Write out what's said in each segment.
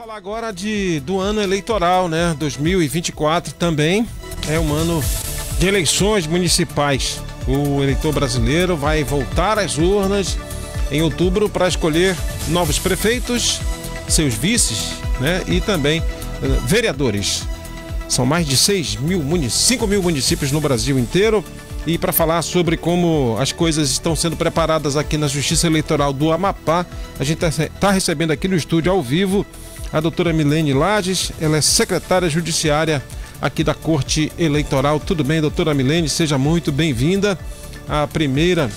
falar agora do ano eleitoral, né? 2024 também é um ano de eleições municipais. O eleitor brasileiro vai voltar às urnas em outubro para escolher novos prefeitos, seus vices, né? E também vereadores. São mais de 5 mil municípios no Brasil inteiro. E para falar sobre como as coisas estão sendo preparadas aqui na Justiça Eleitoral do Amapá, a gente está recebendo aqui no estúdio ao vivo a doutora Milene Lages. Ela é secretária judiciária aqui da Corte Eleitoral. Tudo bem, doutora Milene? Seja muito bem-vinda à primeira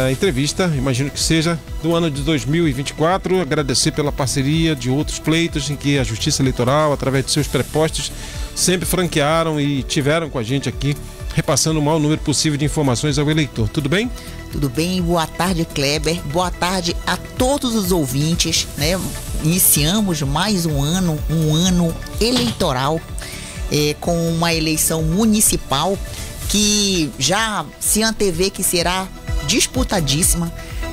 entrevista, imagino que seja, do ano de 2024. Agradecer pela parceria de outros pleitos em que a Justiça Eleitoral, através de seus prepostos, sempre franquearam e tiveram com a gente aqui, repassando o maior número possível de informações ao eleitor. Tudo bem? Tudo bem, boa tarde, Kleber, boa tarde a todos os ouvintes, né? Iniciamos mais um ano eleitoral, com uma eleição municipal que já se antevê que será disputadíssima,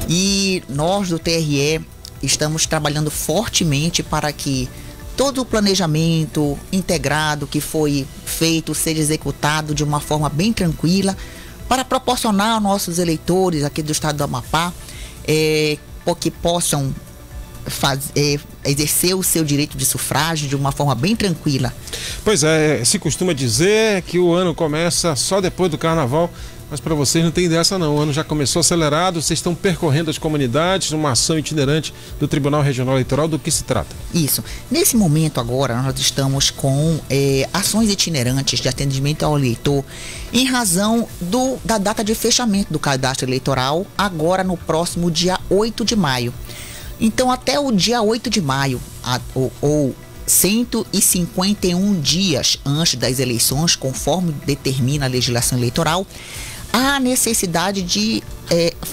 e nós do TRE estamos trabalhando fortemente para que todo o planejamento integrado que foi feito seja executado de uma forma bem tranquila, para proporcionar aos nossos eleitores aqui do estado do Amapá que possam exercer o seu direito de sufrágio de uma forma bem tranquila. Pois é, se costuma dizer que o ano começa só depois do carnaval, mas para vocês não tem dessa não. O ano já começou acelerado, vocês estão percorrendo as comunidades, uma ação itinerante do Tribunal Regional Eleitoral. Do que se trata? Isso. Nesse momento agora, nós estamos com ações itinerantes de atendimento ao eleitor em razão da data de fechamento do cadastro eleitoral, agora no próximo dia 8 de maio. Então, até o dia 8 de maio, ou 151 dias antes das eleições, conforme determina a legislação eleitoral, há necessidade de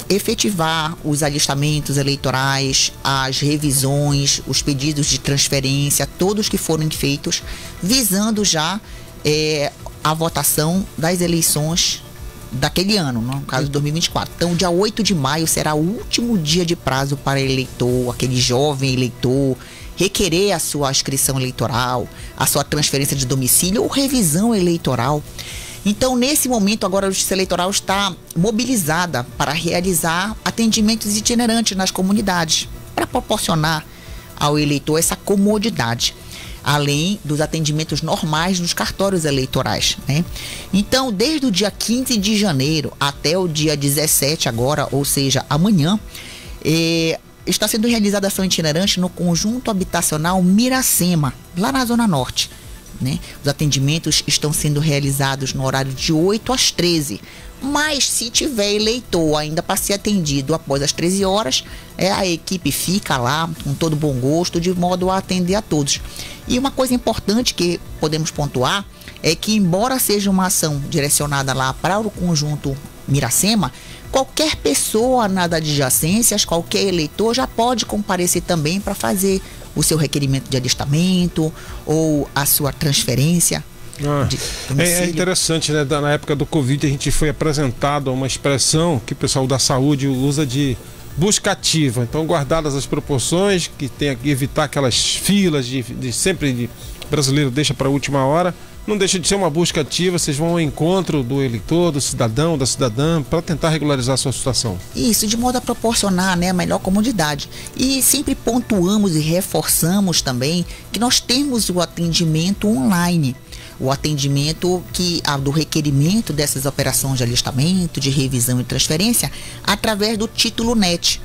efetivar os alistamentos eleitorais, as revisões, os pedidos de transferência, todos que foram feitos, visando já a votação das eleições daquele ano, no caso de 2024. Então, o dia 8 de maio será o último dia de prazo para eleitor, aquele jovem eleitor, requerer a sua inscrição eleitoral, a sua transferência de domicílio ou revisão eleitoral. Então, nesse momento, agora a Justiça Eleitoral está mobilizada para realizar atendimentos itinerantes nas comunidades, para proporcionar ao eleitor essa comodidade, além dos atendimentos normais nos cartórios eleitorais, né? Então, desde o dia 15 de janeiro até o dia 17 agora, ou seja, amanhã, está sendo realizada ação itinerante no conjunto habitacional Miracema, lá na Zona Norte, né? Os atendimentos estão sendo realizados no horário de 8 às 13, mas se tiver eleitor ainda para ser atendido após as 13 horas, a equipe fica lá com todo bom gosto, de modo a atender a todos. E uma coisa importante que podemos pontuar é que, embora seja uma ação direcionada lá para o conjunto Miracema, qualquer pessoa nas adjacências, qualquer eleitor já pode comparecer também para fazer o seu requerimento de alistamento ou a sua transferência. É interessante, né? Na época do Covid a gente foi apresentado a uma expressão que o pessoal da saúde usa de busca ativa. Então, guardadas as proporções, que tem que evitar aquelas filas de brasileiro deixa para a última hora, não deixa de ser uma busca ativa. Vocês vão ao encontro do eleitor, do cidadão, da cidadã, para tentar regularizar a sua situação. Isso, de modo a proporcionar, né, a melhor comodidade. E sempre pontuamos e reforçamos também que nós temos o atendimento online. O atendimento do requerimento dessas operações de alistamento, de revisão e transferência, através do título NET,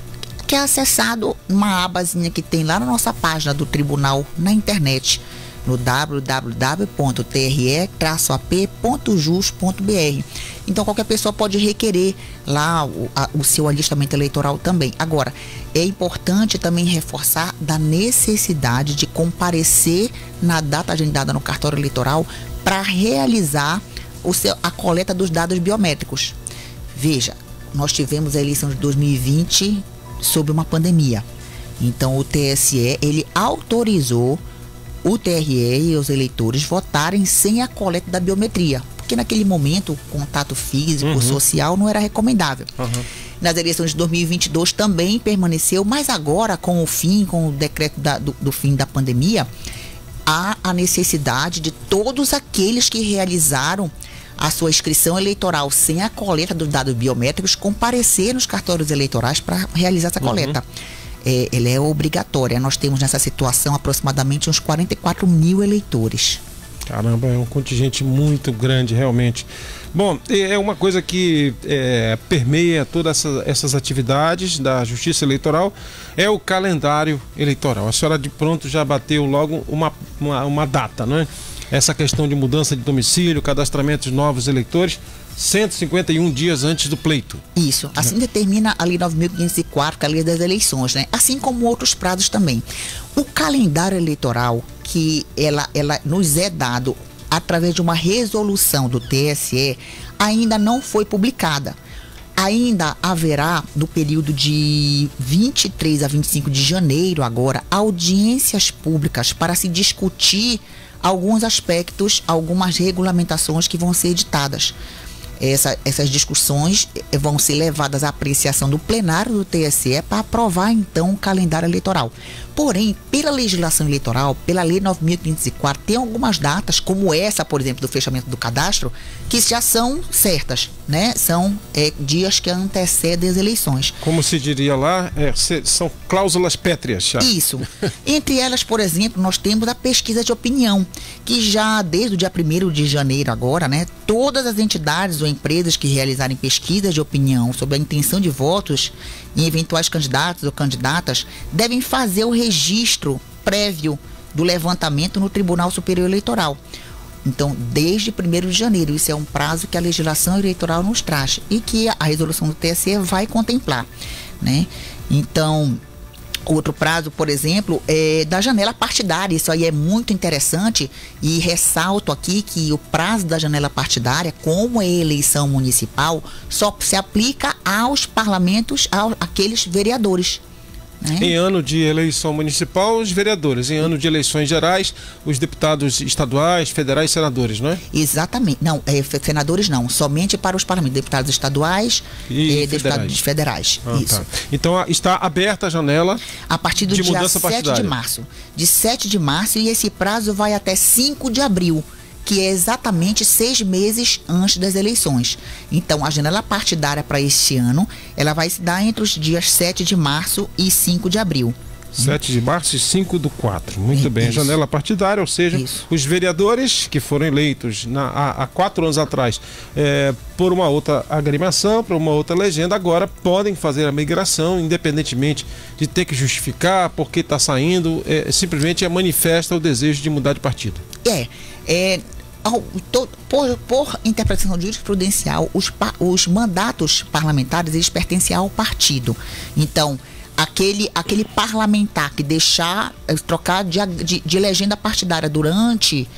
que é acessado numa abazinha que tem lá na nossa página do tribunal na internet, no www.tre-ap.jus.br. Então, qualquer pessoa pode requerer lá o seu alistamento eleitoral também. Agora, é importante também reforçar da necessidade de comparecer na data agendada no cartório eleitoral para realizar a coleta dos dados biométricos. Veja, nós tivemos a eleição de 2020 sob uma pandemia. Então, o TSE, ele autorizou o TRE e os eleitores votarem sem a coleta da biometria, porque naquele momento o contato físico, social não era recomendável. nas eleições de 2022 também permaneceu, mas agora com o decreto do fim da pandemia, há a necessidade de todos aqueles que realizaram a sua inscrição eleitoral sem a coleta dos dados biométricos comparecer nos cartórios eleitorais para realizar essa coleta. Ela é obrigatória. Nós temos nessa situação aproximadamente uns 44 mil eleitores. Caramba, é um contingente muito grande, realmente. Bom, é uma coisa que permeia todas essas atividades da Justiça Eleitoral, é o calendário eleitoral. A senhora de pronto já bateu logo uma data, não é? Essa questão de mudança de domicílio, cadastramento de novos eleitores, 151 dias antes do pleito. Isso, assim determina a Lei 9.504, que é a Lei das Eleições, né? Assim como outros prazos também. O calendário eleitoral, que ela nos é dado através de uma resolução do TSE, ainda não foi publicada. Ainda haverá, no período de 23 a 25 de janeiro agora, audiências públicas para se discutir alguns aspectos, algumas regulamentações que vão ser editadas. Essas discussões vão ser levadas à apreciação do plenário do TSE para aprovar então o calendário eleitoral. Porém, pela legislação eleitoral, pela Lei 9.504, tem algumas datas, como essa, por exemplo, do fechamento do cadastro, que já são certas, né? São dias que antecedem as eleições. Como se diria lá, são cláusulas pétreas. Já. Isso. Entre elas, por exemplo, nós temos a pesquisa de opinião, que já desde o dia 1º de janeiro agora, né? Todas as entidades ou empresas que realizarem pesquisas de opinião sobre a intenção de votos em eventuais candidatos ou candidatas devem fazer o registro prévio do levantamento no Tribunal Superior Eleitoral. Então, desde 1º de janeiro, isso é um prazo que a legislação eleitoral nos traz e que a resolução do TSE vai contemplar, né? Então, outro prazo, por exemplo, é da janela partidária. Isso aí é muito interessante e ressalto aqui que o prazo da janela partidária, como é eleição municipal, só se aplica aos parlamentos, àqueles vereadores. Em ano de eleição municipal, os vereadores. Em ano de eleições gerais, os deputados estaduais, federais, senadores, não é? Exatamente. Não, senadores não. Somente para os parlamentos. Deputados estaduais e deputados federais. Isso. Tá. Então, está aberta a janela a partir do dia 7 de março. De 7 de março, e esse prazo vai até 5 de abril. Que é exatamente 6 meses antes das eleições. Então, a janela partidária para este ano, ela vai se dar entre os dias 7 de março e 5 de abril. 7 de março e 5/4. Muito bem. Janela partidária, ou seja, os vereadores que foram eleitos há 4 anos atrás por uma outra agremiação, por uma outra legenda, agora podem fazer a migração, independentemente de ter que justificar porque está saindo, simplesmente manifesta o desejo de mudar de partido. Por interpretação jurisprudencial, os mandatos parlamentares, eles pertencem ao partido. Então, aquele parlamentar que trocar de legenda partidária durante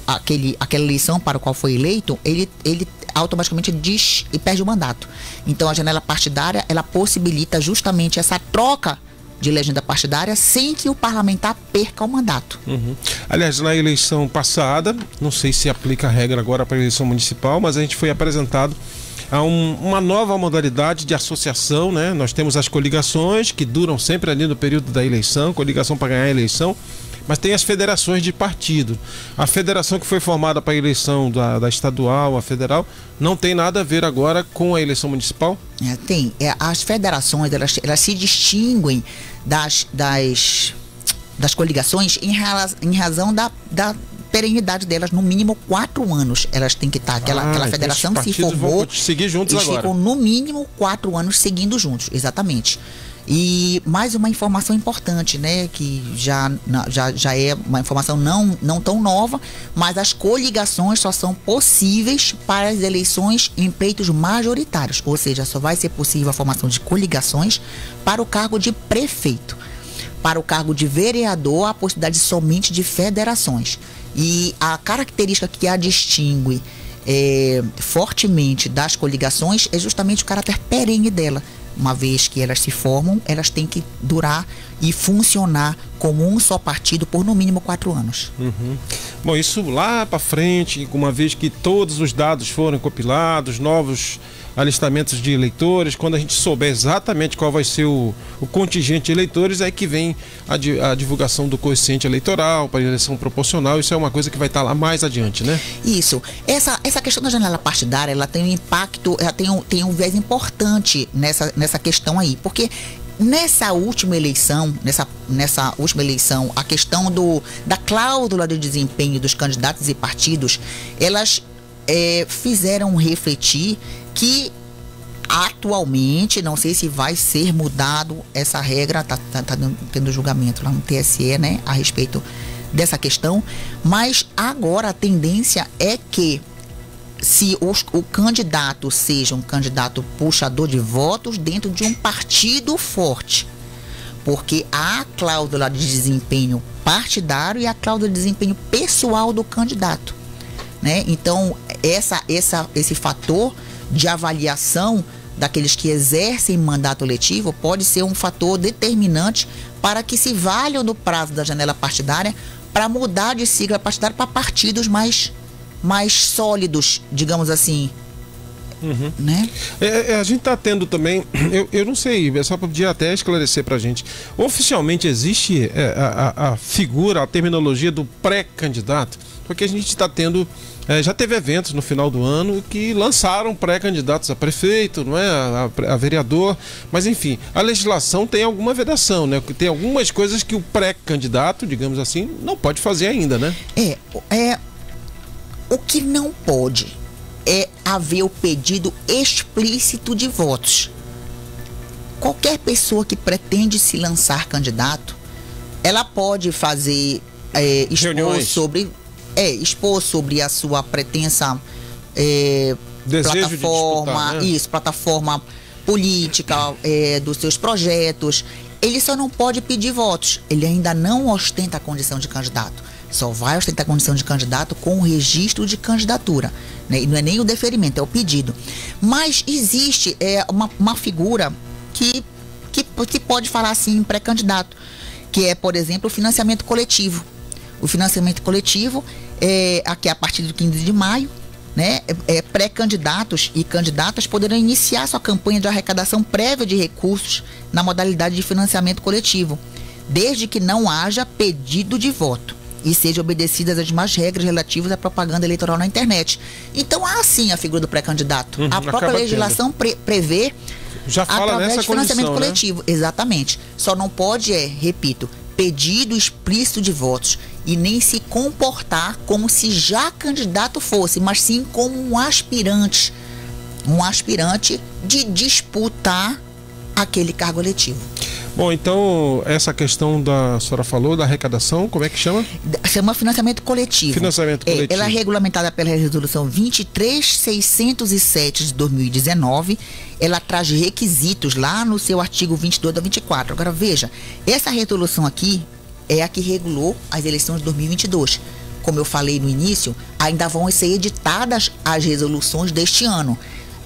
aquela eleição para a qual foi eleito, ele automaticamente diz e perde o mandato. Então, a janela partidária, ela possibilita justamente essa troca de legenda partidária sem que o parlamentar perca o mandato. Aliás, na eleição passada, não sei se aplica a regra agora para a eleição municipal, mas a gente foi apresentado a uma nova modalidade de associação, né? Nós temos as coligações, que duram sempre ali no período da eleição, coligação para ganhar a eleição, mas tem as federações de partido. A federação que foi formada para a eleição da estadual, a federal, não tem nada a ver agora com a eleição municipal? Tem. As federações, elas se distinguem das coligações em razão da perenidade delas, no mínimo 4 anos. Elas têm que estar, aquela federação se formou, vão seguir juntos eles agora. Ficam no mínimo 4 anos seguindo juntos, exatamente. E mais uma informação importante, né, que já é uma informação não tão nova, mas as coligações só são possíveis para as eleições em pleitos majoritários, ou seja, só vai ser possível a formação de coligações para o cargo de prefeito. Para o cargo de vereador, a possibilidade somente de federações. E a característica que a distingue fortemente das coligações é justamente o caráter perene dela. Uma vez que elas se formam, elas têm que durar e funcionar como um só partido por no mínimo 4 anos. Bom, isso lá para frente, uma vez que todos os dados foram compilados, novos alistamentos de eleitores, quando a gente souber exatamente qual vai ser o contingente de eleitores, é que vem a divulgação do coeficiente eleitoral para eleição proporcional. Isso é uma coisa que vai estar lá mais adiante, né? Isso. Essa questão da janela partidária, ela tem um impacto, ela tem um viés importante nessa questão aí, porque nessa última eleição, a questão da cláusula de desempenho dos candidatos e partidos, elas fizeram refletir que atualmente, não sei se vai ser mudado essa regra, tá tendo julgamento lá no TSE, né, a respeito dessa questão, mas agora a tendência é que se o candidato seja um candidato puxador de votos dentro de um partido forte, porque há a cláusula de desempenho partidário e a cláusula de desempenho pessoal do candidato, né? Então, esse fator de avaliação daqueles que exercem mandato letivo pode ser um fator determinante para que se valham do prazo da janela partidária para mudar de sigla partidária para partidos mais sólidos, digamos assim. Uhum. Né? A gente está tendo também, eu não sei, é só podia até esclarecer para a gente, oficialmente existe a figura, a terminologia do pré-candidato, porque a gente está tendo, já teve eventos no final do ano que lançaram pré-candidatos a prefeito, não é, a vereador, mas enfim, a legislação tem alguma vedação, né? Tem algumas coisas que o pré-candidato, digamos assim, não pode fazer ainda, né? O que não pode é haver o pedido explícito de votos. Qualquer pessoa que pretende se lançar candidato, ela pode fazer expor sobre a sua pretensa plataforma, de disputar, né? Plataforma política, dos seus projetos. Ele só não pode pedir votos. Ele ainda não ostenta a condição de candidato. Só vai ostentar a condição de candidato com o registro de candidatura, né? E não é nem o deferimento, é o pedido. Mas existe uma figura que pode falar assim em pré-candidato, que é, por exemplo, o financiamento coletivo. O financiamento coletivo aqui a partir do 15 de maio, né? Pré-candidatos e candidatas poderão iniciar sua campanha de arrecadação prévia de recursos na modalidade de financiamento coletivo, desde que não haja pedido de voto e sejam obedecidas as demais regras relativas à propaganda eleitoral na internet. Então há sim a figura do pré-candidato. A própria legislação prevê já fala através nessa de financiamento condição, coletivo. Né? Exatamente. Só não pode, repito, pedido explícito de votos e nem se comportar como se já candidato fosse, mas sim como um aspirante de disputar aquele cargo eletivo. Bom, então, essa questão a senhora falou da arrecadação, como é que chama? Chama financiamento coletivo. Financiamento coletivo. Ela é regulamentada pela resolução 23607 de 2019. Ela traz requisitos lá no seu artigo 22 a 24. Agora, veja, essa resolução aqui é a que regulou as eleições de 2022. Como eu falei no início, ainda vão ser editadas as resoluções deste ano.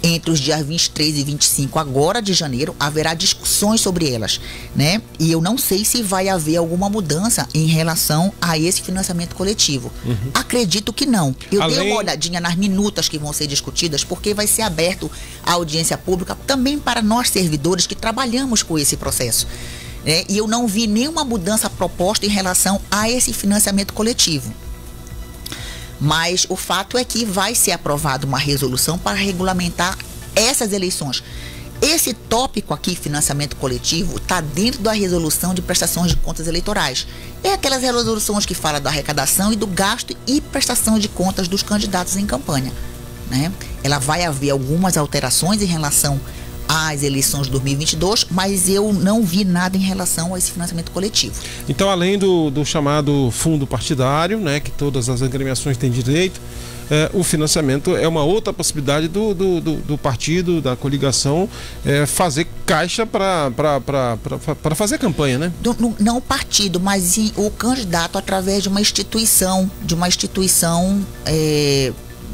Entre os dias 23 e 25 agora de janeiro, haverá discussões sobre elas, né? E eu não sei se vai haver alguma mudança em relação a esse financiamento coletivo. Uhum. Acredito que não. Eu dei uma olhadinha nas minutas que vão ser discutidas, porque vai ser aberto a audiência pública também para nós servidores que trabalhamos com esse processo. E eu não vi nenhuma mudança proposta em relação a esse financiamento coletivo. Mas o fato é que vai ser aprovada uma resolução para regulamentar essas eleições. Esse tópico aqui, financiamento coletivo, está dentro da resolução de prestações de contas eleitorais. É aquelas resoluções que falam da arrecadação e do gasto e prestação de contas dos candidatos em campanha, né? Ela vai haver algumas alterações em relação às eleições de 2022, mas eu não vi nada em relação a esse financiamento coletivo. Então, além do chamado fundo partidário, né, que todas as agremiações têm direito, o financiamento é uma outra possibilidade do partido, da coligação, fazer caixa para fazer campanha, né? Não o partido, mas sim o candidato através de uma instituição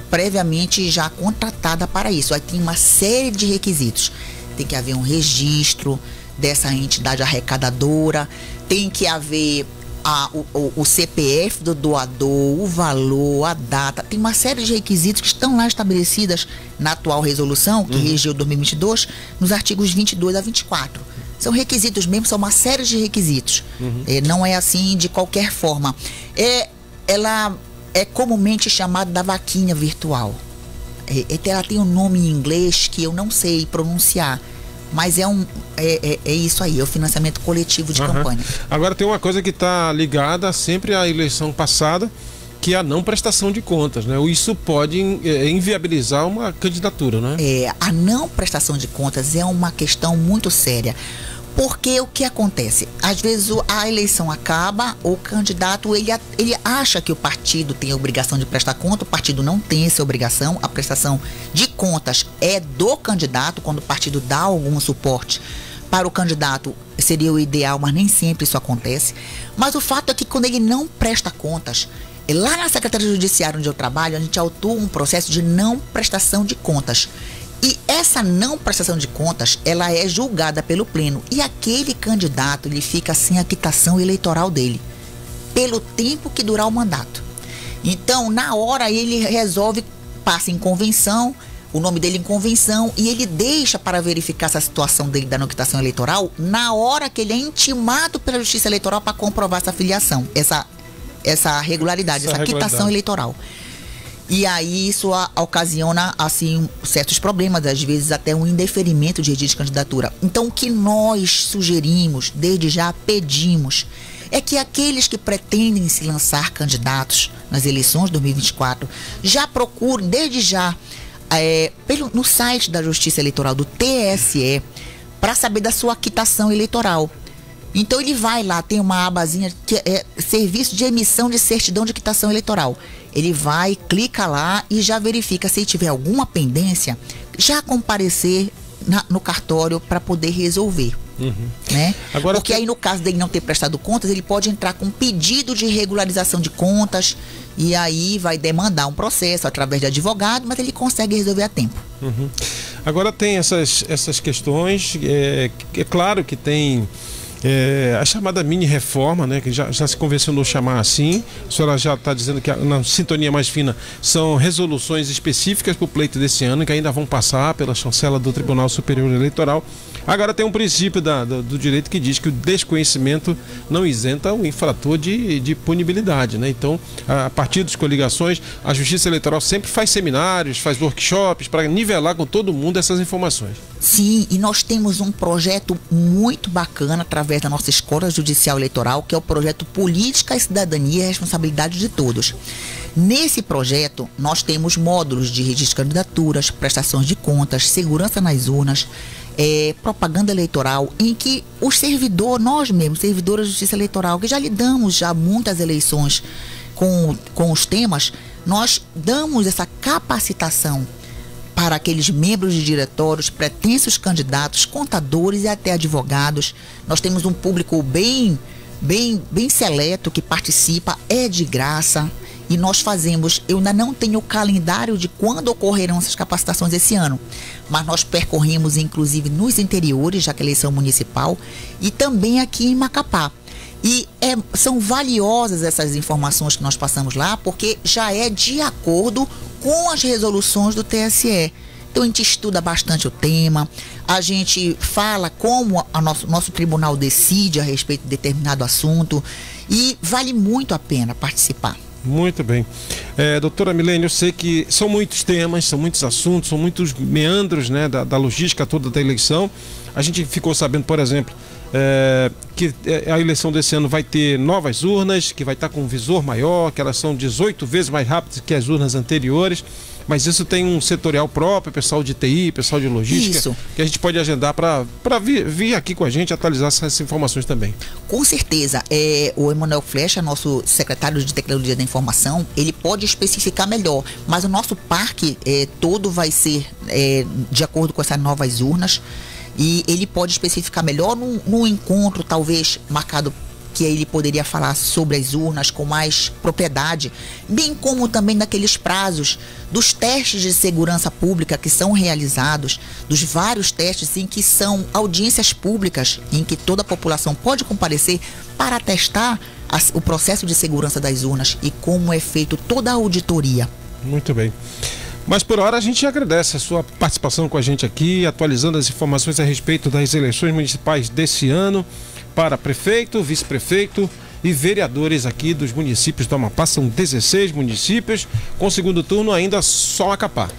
previamente já contratada para isso. Aí tem uma série de requisitos. Tem que haver um registro dessa entidade arrecadadora, tem que haver o CPF do doador, o valor, a data, tem uma série de requisitos que estão lá estabelecidas na atual resolução, que regiu 2022, nos artigos 22 a 24. São requisitos mesmo, são uma série de requisitos. Não é assim de qualquer forma. Ela é comumente chamada da vaquinha virtual. Ela tem um nome em inglês que eu não sei pronunciar, mas é isso aí, é o financiamento coletivo de campanha. Agora tem uma coisa que está ligada sempre à eleição passada, que é a não prestação de contas, né? Isso pode inviabilizar uma candidatura, né? A não prestação de contas é uma questão muito séria. Porque o que acontece? Às vezes a eleição acaba, o candidato ele acha que o partido tem a obrigação de prestar conta, o partido não tem essa obrigação, a prestação de contas é do candidato, quando o partido dá algum suporte para o candidato, seria o ideal, mas nem sempre isso acontece. Mas o fato é que quando ele não presta contas, lá na Secretaria Judiciária onde eu trabalho, a gente autua um processo de não prestação de contas. E essa não prestação de contas, ela é julgada pelo pleno. E aquele candidato, ele fica sem a quitação eleitoral dele, pelo tempo que durar o mandato. Então, na hora, ele resolve, passa em convenção, o nome dele em convenção, e ele deixa para verificar essa situação dele da não quitação eleitoral na hora que ele é intimado pela Justiça Eleitoral para comprovar essa filiação, essa regularidade, essa quitação eleitoral. E aí isso ocasiona, assim, certos problemas, às vezes até um indeferimento de registro de candidatura. Então, o que nós sugerimos, desde já pedimos, é que aqueles que pretendem se lançar candidatos nas eleições de 2024, já procurem, desde já, no site da Justiça Eleitoral, do TSE, para saber da sua quitação eleitoral. Então ele vai lá, tem uma abazinha que é serviço de emissão de certidão de quitação eleitoral. Ele vai, clica lá e já verifica se tiver alguma pendência, já comparecer no cartório para poder resolver. Né? Agora, porque aí no caso dele não ter prestado contas, ele pode entrar com pedido de regularização de contas e aí vai demandar um processo através de advogado, mas ele consegue resolver a tempo. Agora tem essas questões, é claro que tem a chamada mini-reforma, né, que já se convencionou chamar assim. A senhora já está dizendo que na sintonia mais fina são resoluções específicas para o pleito desse ano, que ainda vão passar pela chancela do Tribunal Superior Eleitoral. Agora tem um princípio do direito que diz que o desconhecimento não isenta o infrator de punibilidade, né? Então, a partidos, coligações, a Justiça Eleitoral sempre faz seminários, faz workshops para nivelar com todo mundo essas informações. Sim, e nós temos um projeto muito bacana através da nossa Escola Judicial Eleitoral, que é o projeto Política e Cidadania e Responsabilidade de Todos. Nesse projeto, nós temos módulos de registro de candidaturas, prestações de contas, segurança nas urnas, propaganda eleitoral, em que os servidores, nós mesmos, servidores da Justiça Eleitoral, que já lidamos já muitas eleições com os temas, nós damos essa capacitação para aqueles membros de diretórios, pretensos candidatos, contadores e até advogados. Nós temos um público bem seleto que participa, é de graça. E nós fazemos, eu ainda não tenho o calendário de quando ocorrerão essas capacitações esse ano, mas nós percorremos inclusive nos interiores, já que é eleição municipal, e também aqui em Macapá. E são valiosas essas informações que nós passamos lá, porque já é de acordo com as resoluções do TSE. Então a gente estuda bastante o tema, a gente fala como o nosso tribunal decide a respeito de determinado assunto, e vale muito a pena participar. Muito bem. Doutora Milene, eu sei que são muitos temas, são muitos assuntos, são muitos meandros, né, da logística toda da eleição. A gente ficou sabendo, por exemplo, que a eleição desse ano vai ter novas urnas, que vai estar com um visor maior, que elas são 18 vezes mais rápidas que as urnas anteriores. Mas isso tem um setorial próprio, pessoal de TI, pessoal de logística, isso, que a gente pode agendar para vir aqui com a gente atualizar essas informações também. Com certeza. O Emanuel Flecha, nosso secretário de Tecnologia da Informação, ele pode especificar melhor, mas o nosso parque todo vai ser de acordo com essas novas urnas, e ele pode especificar melhor num encontro talvez marcado, que ele poderia falar sobre as urnas com mais propriedade, bem como também daqueles prazos dos testes de segurança pública que são realizados, dos vários testes em que são audiências públicas, em que toda a população pode comparecer para testar o processo de segurança das urnas e como é feito toda a auditoria. Muito bem. Mas por hora a gente agradece a sua participação com a gente aqui, atualizando as informações a respeito das eleições municipais desse ano para prefeito, vice-prefeito e vereadores aqui dos municípios do Amapá. São 16 municípios, com segundo turno ainda só Macapá.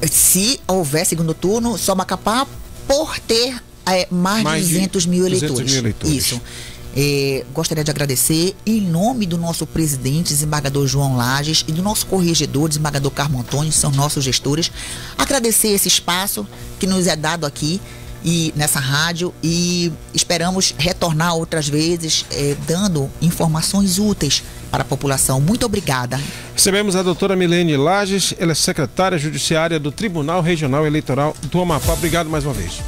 Se houver segundo turno, só Macapá, por ter mais de 200 mil eleitores. Isso. Gostaria de agradecer em nome do nosso presidente, desembargador João Lages, e do nosso corregedor, desembargador Carmo Antônio, são nossos gestores, agradecer esse espaço que nos é dado aqui e nessa rádio, e esperamos retornar outras vezes dando informações úteis para a população. Muito obrigada. Recebemos a doutora Milene Lages, ela é secretária judiciária do Tribunal Regional Eleitoral do Amapá. Obrigado mais uma vez.